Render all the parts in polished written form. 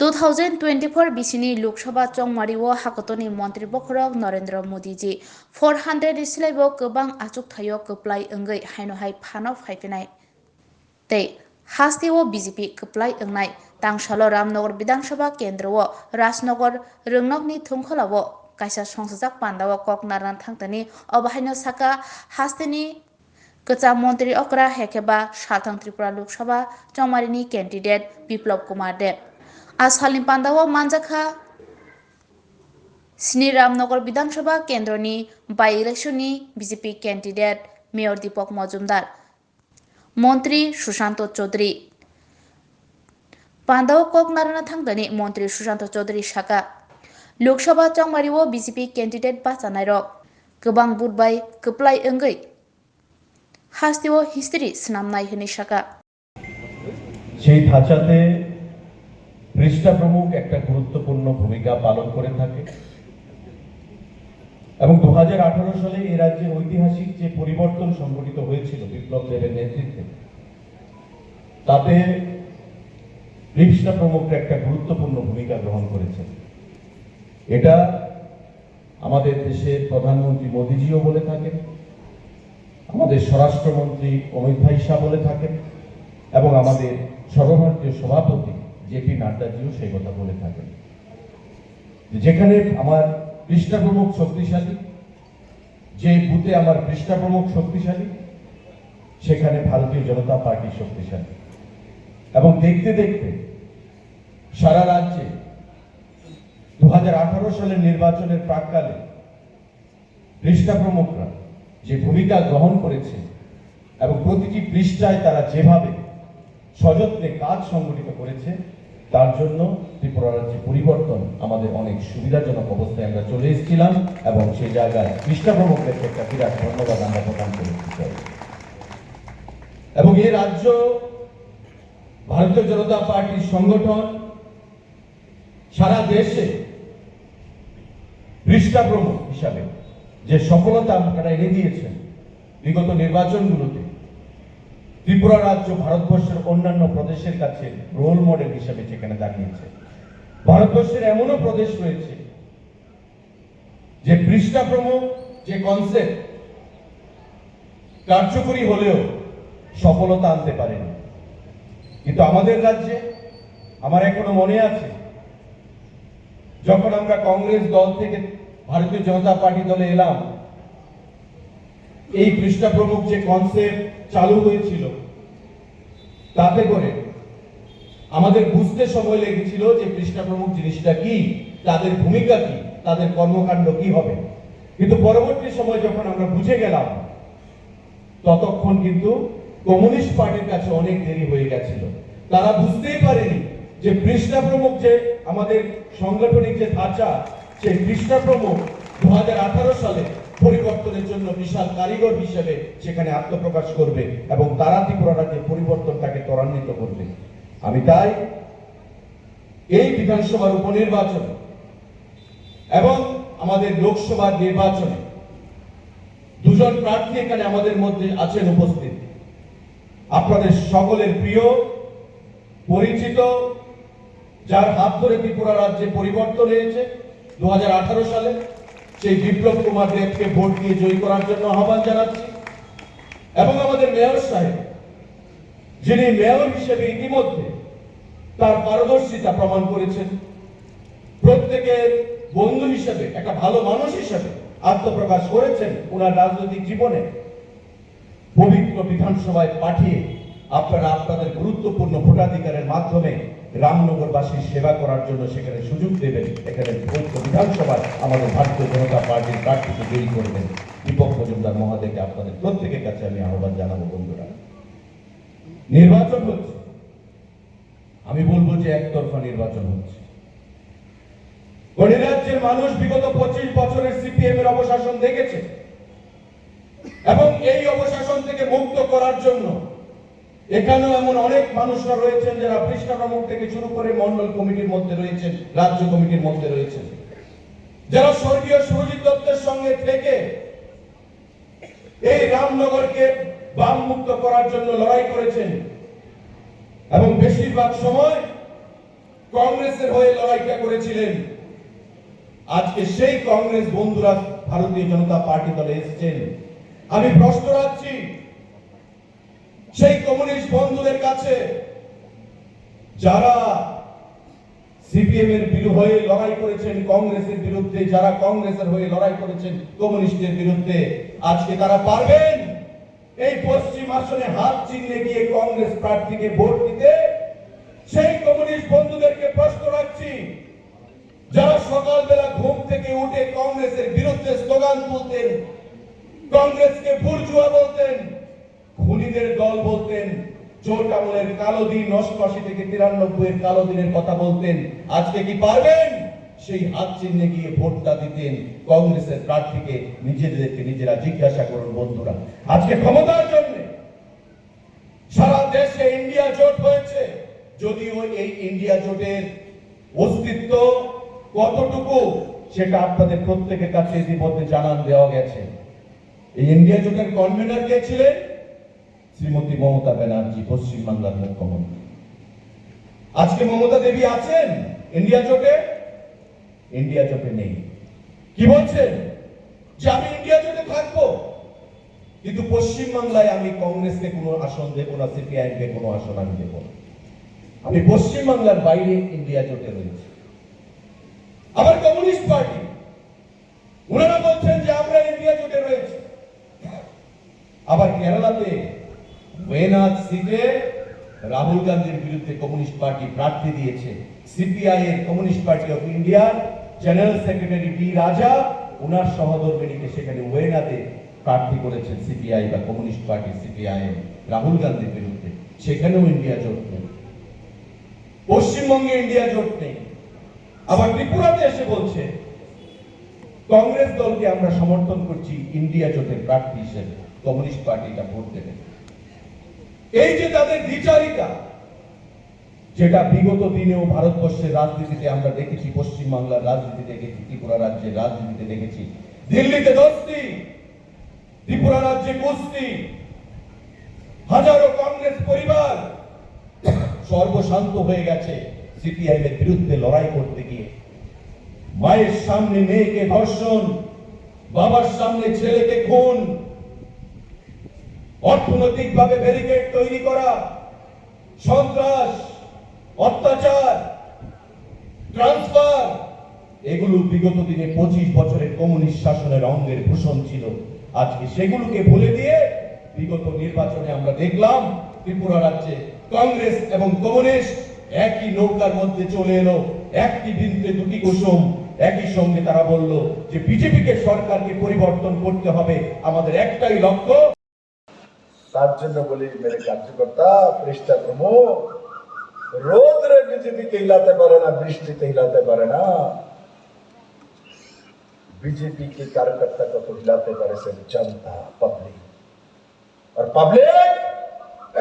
2024 बिसिनि लोकसभा चंमारिओ हाकतनि मन्त्री बखरक नरेंद्र मोदी जी 400 सिलाइबो गोबां आचुक थायो कप्लाय ओंगै हायनहाय फानाव फायफिनाय तै हास्तिओ बीजेपी कप्लाय ओंनाय तांसालो रामनगर विधानसभा केंद्रओ राजनगर रोंनकनि थुंखलाओ कायसा संसजाक पान्दाओ ककनारान थांतनि अबाहायनो साका हास्तिनि कचा मन्त्री अकरा हेकेबा साथां त्रिपुरा लोकसभा चंमारिनि कैंडिडेट बिप्लब कुमार देव आसालनि पान्दाओ मानजाखा स्नि रामनगर विधानसभा केंद्रनि बाई इलेक्शननि बीजेपी कैंडिडेट मेयर दीपक मजुमदार मंत्री सुशांत चौधरी पान्दाओ ककनाराना थांतनि मंत्री सुशांत चौधरी साका लोकसभा चंमारिओ बीजेपी कैंडिडेट बाचानाय रक गोबां बुधबाय कप्लाय ओंगै हास्तिओ हिस्ट्री स्नामनाय हनि साका সেই ধাঁচাতে পৃষ্ঠা প্রমুখ একটা গুরুত্বপূর্ণ ভূমিকা পালন করে থাকে এবং 2018 সালে এই রাজ্যের ঐতিহাসিক যে পরিবর্তন সংঘটিত হয়েছিল বিপ্লব দেবের নেতৃত্বে তাতে পৃষ্ঠা প্রমুখ একটা গুরুত্বপূর্ণ ভূমিকা গ্রহণ করেছেন। এটা আমাদের দেশের প্রধানমন্ত্রী মোদিজিও বলে থাকেন, আমাদের স্বরাষ্ট্রমন্ত্রী অমিত ভাই শাহ বলে থাকেন এবং আমাদের সর্বভারতীয় সভাপতি জেপি নাড্ডাজিও সেই কথা বলে থাকেন। যেখানে আমার পৃষ্ঠা প্রমুখ শক্তিশালী, যে বুথে আমার পৃষ্ঠা প্রমুখ শক্তিশালী, সেখানে ভারতীয় জনতা পার্টি শক্তিশালী। এবং দেখতে দেখতে সারা রাজ্যে 2018 সালের নির্বাচনের প্রাক্কালে পৃষ্ঠা প্রমুখরা যে ভূমিকা গ্রহণ করেছে এবং প্রতিটি পৃষ্ঠায় তারা যেভাবে সযত্নে কাজ সংগঠিত করেছে তার জন্য ত্রিপুরা রাজ্যে পরিবর্তন আমাদের অনেক সুবিধাজনক অবস্থায় আমরা চলে এসেছিলাম এবং সেই জায়গায় পৃষ্ঠা প্রমুখদেরকে একটা বিরাট ধন্যবাদ আমরা প্রদান করতে চাই। এবং এই রাজ্য ভারতীয় জনতা পার্টির সংগঠন সারা দেশে পৃষ্ঠা প্রমুখ হিসাবে যে সফলতা আপনারা এনে দিয়েছেন বিগত নির্বাচনগুলোতে, ত্রিপুরা রাজ্য ভারতবর্ষের অন্যান্য প্রদেশের কাছে রোল মডেল হিসেবে যেখানে দাঁড়িয়েছে। ভারতবর্ষের এমনও প্রদেশ রয়েছে যে পৃষ্ঠা প্রমুখ যে কনসেপ্ট কার্যকরী হলেও সফলতা আনতে পারেনি, কিন্তু আমাদের রাজ্যে আমার এখনো মনে আছে যখন আমরা কংগ্রেস দল থেকে ভারতীয় জনতা পার্টি দলে এলাম, এই পৃষ্ঠা প্রমুখ যে কনসেপ্ট চালু হয়েছিল তাতে করে আমাদের বুঝতে সময় লেগেছিল যে পৃষ্ঠা প্রমুখ জিনিসটা কি, তাদের ভূমিকা কি, তাদের কর্মকাণ্ড কি হবে। কিন্তু পরবর্তী সময় যখন আমরা বুঝে গেলাম ততক্ষণ কিন্তু কমিউনিস্ট পার্টির কাছে অনেক দেরি হয়ে গেছিল। তারা বুঝতেই পারেনি যে পৃষ্ঠা প্রমুখ যে আমাদের সাংগঠনিক যে ধাঁচা, সেই পৃষ্ঠা প্রমুখ 2018 সালে পরিবর্তনের জন্য বিশাল কারিগর হিসেবে সেখানে আত্মপ্রকাশ করবে এবং তারা ত্রিপুরা রাজ্যের পরিবর্তনটাকে ত্বরান্বিত করবে। আমি তাই এই বিধানসভার উপনির্বাচন এবং আমাদের লোকসভার নির্বাচনে দুজন প্রার্থী এখানে আমাদের মধ্যে আছেন উপস্থিত, আপনাদের সকলের প্রিয় পরিচিত, যার হাত ধরে ত্রিপুরা রাজ্যে পরিবর্তন হয়েছে 2018 সালে, সেই বিপ্লব কুমার দেবকে ভোট দিয়ে জয়ী করার জন্য আহ্বান জানাচ্ছি। এবং আমাদের মেয়র সাহেব, যিনি মেয়র হিসেবে ইতিমধ্যে তার পারদর্শিতা প্রমাণ করেছেন, প্রত্যেকের বন্ধু হিসেবে, একটা ভালো মানুষ হিসেবে আত্মপ্রকাশ করেছেন ওনার রাজনৈতিক জীবনে, পবিত্র বিধানসভায় পাঠিয়ে আপনারা আপনাদের গুরুত্বপূর্ণ ভোটাধিকারের মাধ্যমে রামনগরবাসীর সেবা করার জন্য সেখানে সুযোগ দেবেন। এখানে পবিত্র বিধানসভায় আমাদের ভারতীয় জনতা পার্টির প্রার্থীকে জয়ী করবেন দীপক মজুমদার মহাদেবকে আপনাদের প্রত্যেকের কাছে আমি আহ্বান জানাবো। বন্ধুরা, নির্বাচন হচ্ছে, আমি বলবো যে একতরফা নির্বাচন হচ্ছে। রাজ্যের মানুষ বিগত 25 বছরের সিপিএম এর অবশাসন দেখেছে এবং এই অবশাসন থেকে মুক্ত করার জন্য এখানেও এমন অনেক মানুষরা রয়েছেন যারা পৃষ্ঠা প্রমুখ থেকে শুরু করে মন্ডল কমিটির মধ্যে রয়েছেন, রাজ্য কমিটির মধ্যে রয়েছেন, যারা স্বর্গীয় সুরজিৎ দত্তের সঙ্গে থেকে এই রামনগরকে বাম মুক্ত করার জন্য লড়াই করেছেন এবং বেশিরভাগ সময় কংগ্রেসের হয়ে লড়াইটা করেছিলেন। আজকে সেই কংগ্রেস বন্ধুরা ভারতীয় জনতা পার্টি দলে এসেছেন। আমি প্রশ্ন রাখছি সেই কমিউনিস্ট বন্ধুদের কাছে, যারা সিপিএম এর বিরুদ্ধে লড়াই করেছেন কংগ্রেসের বিরুদ্ধে, যারা কংগ্রেসের হয়ে লড়াই করেছেন কমিউনিস্টের বিরুদ্ধে, আজকে তারা পারবেন এই পশ্চিম আসনে হাত চিহ্নে গিয়ে কংগ্রেস প্রার্থীকে ভোট দিতে? সেই কমিউনিস্ট বন্ধুদেরকে প্রশ্ন রাখছি, যারা সকালবেলা ঘুম থেকে উঠে কংগ্রেসের বিরুদ্ধে স্লোগান তুলতেন, কংগ্রেসকে বুর্জুয়া বলতেন, খুনিদের দল বলতেন, জোট আমলের কালো দিন ৮৮ থেকে ৯৩ এর কালো দিনের কথা বলতেন, আজকে কি পারবেন সেই হাত চিহ্নে গিয়ে ভোটটা দিতেন কংগ্রেসের প্রার্থীকে? নিজেদেরকে নিজেরা জিজ্ঞাসা করুন বন্ধুরা। আজকে ক্ষমতার জন্য সারা দেশে ইন্ডিয়া জোট হয়েছে, যদিও এই ইন্ডিয়া জোটের অস্তিত্ব কতটুকু সেটা আপনাদের প্রত্যেকের কাছে ইতিমধ্যে জানান দেওয়া গেছে। এই ইন্ডিয়া জোটের কনভেনর কে ছিলেন? শ্রীমতী মমতা ব্যানার্জি, পশ্চিমবাংলার মুখ্যমন্ত্রী। আজকে মমতা দেবী আছেন ইন্ডিয়া জোটে? ইন্ডিয়া জোটে নেই। কি বলছেন যে আমি ইন্ডিয়া জোটে থাকবো, কিন্তু পশ্চিমবাংলায় আমি কংগ্রেসকে কোনো আসন দেব না, সিপিআইএমকে কোনো আসন আমি দেব না। আমি পশ্চিমবাংলার বাইরে ইন্ডিয়া জোটে রয়েছে। আবার কমিউনিস্ট পার্টি ওনারা বলছেন যে আমরা ইন্ডিয়া জোটে রয়েছে। আবার কেরালাতে ওয়েনাদ সিটে রাহুল গান্ধীর বিরুদ্ধে কমিউনিস্ট পার্টি প্রার্থী দিয়েছে। সিপিআই এর কমিউনিস্ট পার্টি অফ ইন্ডিয়ার জেনারেল সেক্রেটারি ডি রাজা ওনার সহধর্মিণীকে সেখানে ওয়েনাদে প্রার্থী করেছেন সিপিআই বা কমিউনিস্ট পার্টি সিপিআইএম রাহুল গান্ধীর বিরুদ্ধে। সেখানেও ইন্ডিয়া জোট নেই, পশ্চিমবঙ্গে ইন্ডিয়া জোট নেই। আবার ত্রিপুরাতে এসে বলছে কংগ্রেস দলকে আমরা সমর্থন করছি ইন্ডিয়া জোটের প্রার্থী হিসেবে, কমিউনিস্ট পার্টিটা ভোট দেবে। এই যে তাদের দ্বিচারিতা, যেটা বিগত দিনেও ভারতবর্ষের রাজনীতিতে আমরা দেখেছি, পশ্চিমবাংলার রাজনীতি দেখেছি, ত্রিপুরা রাজ্যের রাজনীতিতে দেখেছি, দিল্লিতে দোস্তি, ত্রিপুরা রাজ্যে কুস্তি, হাজারো কংগ্রেস পরিবার সর্বশান্ত হয়ে গেছে সিপিআইএম এর বিরুদ্ধে লড়াই করতে গিয়ে। মায়ের সামনে মেয়েকে ধর্ষণ, বাবার সামনে ছেলেকে খুন, অর্থনৈতিকভাবে ব্যারিকেড তৈরি করা, সন্ত্রাস, অত্যাচার, ট্রান্সফার, এগুলো বিগত দিনে 25 বছরের কমিউনিস্ট শাসনের অঙ্গের ভূষণ ছিল। আজকে সেগুলোকে ভুলে দিয়ে বিগত নির্বাচনে আমরা দেখলাম ত্রিপুরা রাজ্যে কংগ্রেস এবং কমিউনিস্ট একই নৌকার মধ্যে চলে এলো, একটি বৃন্তে দুটি কুসুম। একই সঙ্গে তারা বলল যে বিজেপিকে সরকারকে পরিবর্তন করতে হবে, আমাদের একটাই লক্ষ্য। তার জন্য বলি মেরে কার্যকর্তা পৃষ্ঠা প্রমুখ, রোদ্রে বিজেপিকে হিলাতে পারে না, বৃষ্টিতে হিলাতে পারে না, बीजेपी के कार्यकर्ता को तो हिलाते पारे से जनता, पब्लिक। और पब्लिक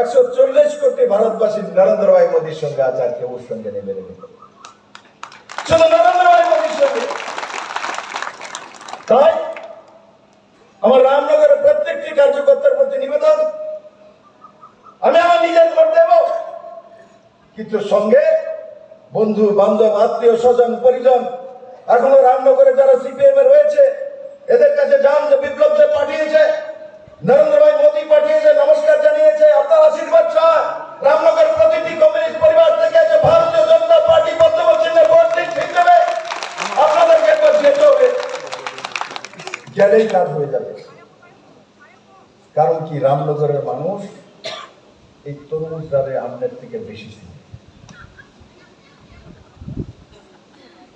140 কোটি ভারতবাসী নরেন্দ্র ভাই মোদীর সঙ্গে আছে, আর কেউ ওর সঙ্গে নেই। মেরে শুধু নরেন্দ্র ভাই মোদীর সঙ্গে। তাই আমার রামনগরের প্রত্যেকটি কার্যকর্তার প্রতি নিবেদন, আমি আমার নিজের ভোট দেব, কিন্তু সঙ্গে বন্ধু বান্ধব আত্মীয় স্বজন পরিজন এখনো রামনগরে যারা সিপিএম এর রয়েছে এদের কাছে যান, যে বিপ্লব যে পাঠিয়েছে, নরেন্দ্র ভাই মোদী পাঠিয়েছে, নমস্কার জানিয়েছে, আপনার আশীর্বাদ চান। রামনগর প্রতিটি কমিউনিস্ট পরিবার থেকে যে ভারতীয় জনতা পার্টি বক্তব্য চিহ্নে ভোট দিন, ঠিক দেবে, আপনাদেরকে একবার যেতে হবে, গেলেই কাজ হয়ে যাবে। কারণ কি, রামনগরের মানুষ এই তরমুজ যাদের আমনের থেকে বেশি ছিল।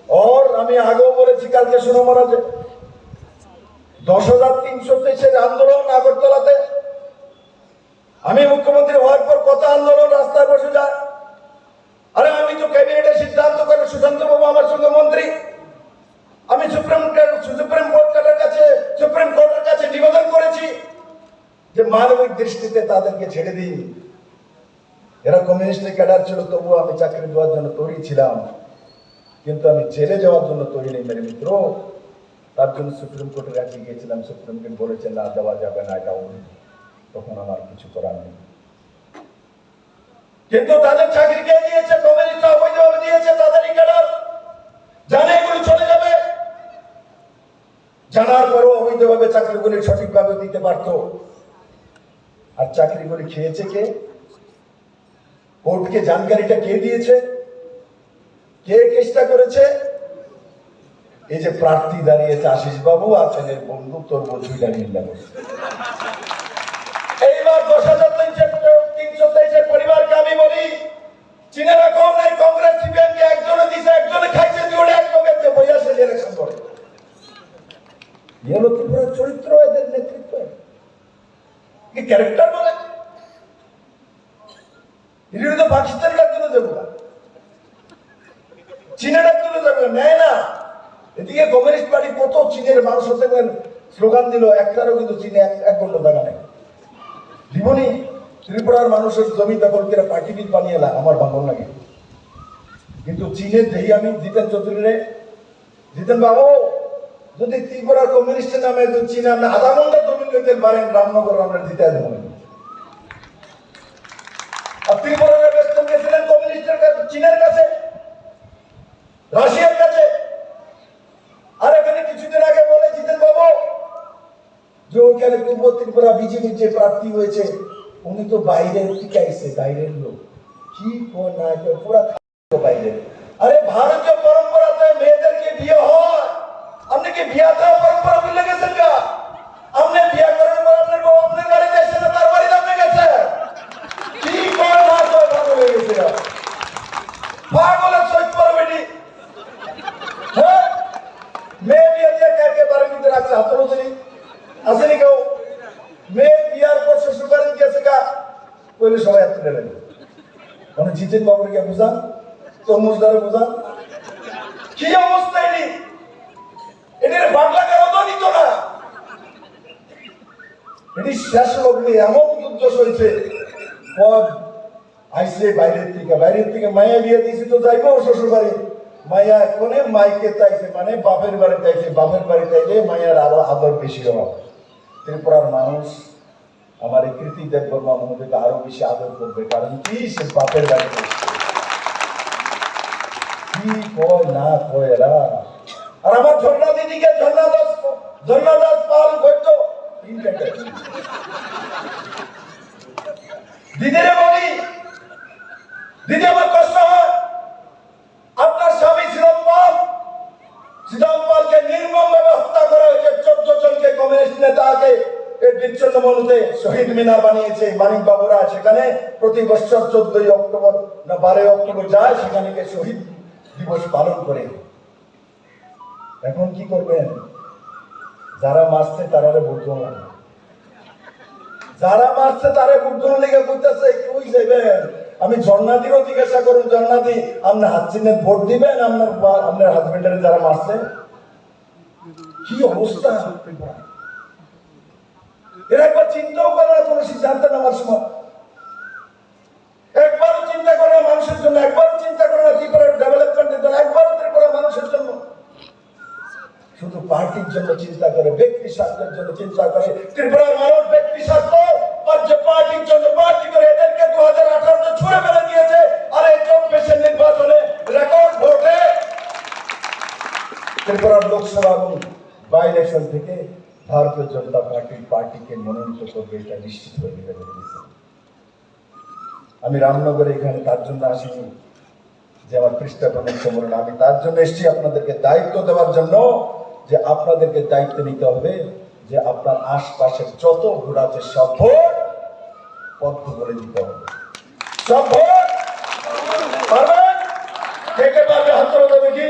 और আমি আগেও বলেছি, কালকে শুনো মহারাজ, 10,323 আন্দোলন আগরতলাতে, আমি মুখ্যমন্ত্রী হওয়ার পর কত আন্দোলন রাস্তায় বসে যায়। আরে আমি তো ক্যাবিনেটে সিদ্ধান্ত করে, সুশান্ত বাবু আমার সঙ্গে মন্ত্রী, আমি সুপ্রিম কোর্টের কাছে নিবেদন করেছি যে মানবিক দৃষ্টিতে তাদেরকে ছেড়ে দিন। এরা কমিউনিস্টের ক্যাডার ছিল, তবুও আমি চাকরি দেওয়ার জন্য তৈরি ছিলাম, কিন্তু আমি জেলে যাওয়ার জন্য তৈরি নেই মেরে মিত্র। তার জন্য সুপ্রিম কোর্টের কাছে গিয়েছিলাম, সুপ্রিম কোর্ট বলেছে না, দেওয়া যাবে না, এটা অবৈধ। তখন আমার কিছু করার নেই। কিন্তু তাদের চাকরি কে দিয়েছে? কমিউনিস্টরা অবৈধভাবে দিয়েছে। তাদেরই ক্যাডার জানে এগুলি চলে যাবে, জানার পরও অবৈধভাবে চাকরিগুলি সঠিকভাবে দিতে পারতো। আর চাকরিগুলি খেয়েছে কে? কোর্টকে জানকারিটা কে দিয়েছে? কে চেষ্টা করেছে? এই যে প্রার্থী দাঁড়িয়েছে আশিস বাবু আছেন, এর বন্ধু তোর বন্ধুটা নিন্দা করছে। এইবার 10,323 পরিবারকে আমি বলি, চিনে রাখো নাই কংগ্রেস সিপিএম কে একজনে দিছে, একজনে খাইছে, দুটো এক লোকের বইয়া সে ইলেকশন করে। এই হলো ত্রিপুরার চরিত্র, এদের নেতৃত্ব, কি ক্যারেক্টার বলে। এটা তো পাকিস্তানের জন্য যাবো না, চীনের জন্য যাবো না, নেয় না। এদিকে কমিউনিস্ট পার্টি কত চীনের মানুষ হতে স্লোগান দিল, একটারও কিন্তু চীনে এক ঘন্ট জায়গা নেই। জীবনী ত্রিপুরার মানুষের জমি দখল করে পার্টি বিল বানিয়ে এলাম, আমার ভালো লাগে। কিন্তু চীনের দেহি আমি জিতেন চৌধুরী, জিতেন বাবু, যদি ত্রিপুরার কমিউনিস্টের নামে চীনে আপনি আধা ঘন্টা জমি নিতে পারেন, রামনগর আমরা জিতে দেবেন। আর ত্রিপুরার বেতন গেছিলেন কমিউনিস্টের কাছে, চীনের কাছে, রাশিয়ার কাছে। আর এখানে কিছুদিন আগে বলে জিতেন বাবু যে ওইখানে পূর্ব ত্রিপুরা বিজেপির যে প্রার্থী হয়েছে উনি তো বাইরের থেকে আইছে, বাইরের লোক। কি না পুরা বাইরে। আরে ভারতীয় পরম্পরাতে মেয়েদেরকে বিয়ে হয়, আপনি কি বিয়া দেওয়া পরম্পরা ভুলে গেছেন? গা আপনি বিয়া করার পর আপনার বউ আপনার বাড়িতে এসে না তার বাড়িতে আপনি গেছে। কি করে না করে পাগল হয়ে গেছে, পাগলের সহিত বেটি। হ্যাঁ, মেয়ে বিয়ে দিয়ে কে বাড়ির মধ্যে রাখছে? হাতরি আসেনি কেউ? মেয়ে বিয়ার পর শ্বশুর বাড়ি গেছে গা বলে সবাই হাত তুলে নেবে। মানে জিতেন বাবুকে বুঝান, তরমুজদারে বুঝান, কি অবস্থা এটি? এটির বাংলা কেন তো নিত না? এটি শেষ লগ্নে এমন যুদ্ধ চলছে, আইসে বাইরের থেকে মায়া বিয়ে দিয়েছি তো যাইবো শ্বশুর বাড়ি। মায়া এখনে মাইকে চাইছে, মানে বাপের বাড়ি চাইছে, বাপের বাড়ি চাইলে মায়ার আরো আদর বেশি হওয়া। ত্রিপুরার মানুষ আমার এই কৃতি দেববর্মা মহোদয়কে আরো বেশি আদর করবে, কারণ কি সে বাপের বাড়ি কি কয় না কয় এরা। আর আমার ঝর্ণা দিদিকে ঝর্ণা দাস পাল বৈদ্য দিদিরে বলি, দিদি আমার কষ্ট হয়। আপনার স্বামী শ্রীরাম পালকে নির্মম ভাবে হত্যা করা হয়েছে। 14 জনকে কমিউনিস্ট নেতাকে বিচ্ছিন্ন মনুতে শহীদ মিনার বানিয়েছে মানিক বাবুরা। সেখানে প্রতি বছর 14 অক্টোবর না 12 অক্টোবর যায়, সেখানে শহীদ দিবস পালন করে। এখন কি করবেন? যারা মারছে তারা বুঝলো না, যারা মারছে তারা বুঝলো লেগে বুঝতেছে কই যাবেন। আমি ঝর্ণাদিরও জিজ্ঞাসা করুন, ঝর্ণাদি আপনার হাত চিহ্নে ভোট দিবেন আপনার হাজবেন্ডের যারা মারছে? কি অবস্থা! এরা একবার চিন্তাও করে না কোনো সিদ্ধান্ত নেওয়ার সময়, একবারও চিন্তা করে না মানুষের জন্য, একবারও চিন্তা করে না ত্রিপুরার ডেভেলপমেন্টের জন্য, একবারও ত্রিপুরা মানুষের জন্য। শুধু পার্টির জন্য চিন্তা করে, ব্যক্তি স্বার্থের জন্য চিন্তা করে। ত্রিপুরার মানুষ ব্যক্তি স্বার্থ আর যে পার্টির জন্য পার্টি করে এদেরকে 2018 ছুড়ে ফেলে দিয়েছে। আর এই 24 নির্বাচনে রেকর্ড ভোটে ত্রিপুরার লোকসভা এবং বাই ইলেকশন থেকে ভারতীয় জনতা পার্টিকে মনোনীত করবে, এটা নিশ্চিত হয়ে গেছে। আমি রামনগরে এখানে তার জন্য আসিনি যে আমার পৃষ্ঠা প্রণেক সম্মেলন, আমি তার জন্য এসেছি আপনাদেরকে দায়িত্ব দেওয়ার জন্য, যে আপনাদেরকে দায়িত্ব নিতে হবে যে আপনার আশপাশের যত ভোট আছে সব ভোট বন্ধ করে দিতে হবে। সব ভোট পারবেন? কে কে পারবে হাত তোলা যাবে কি?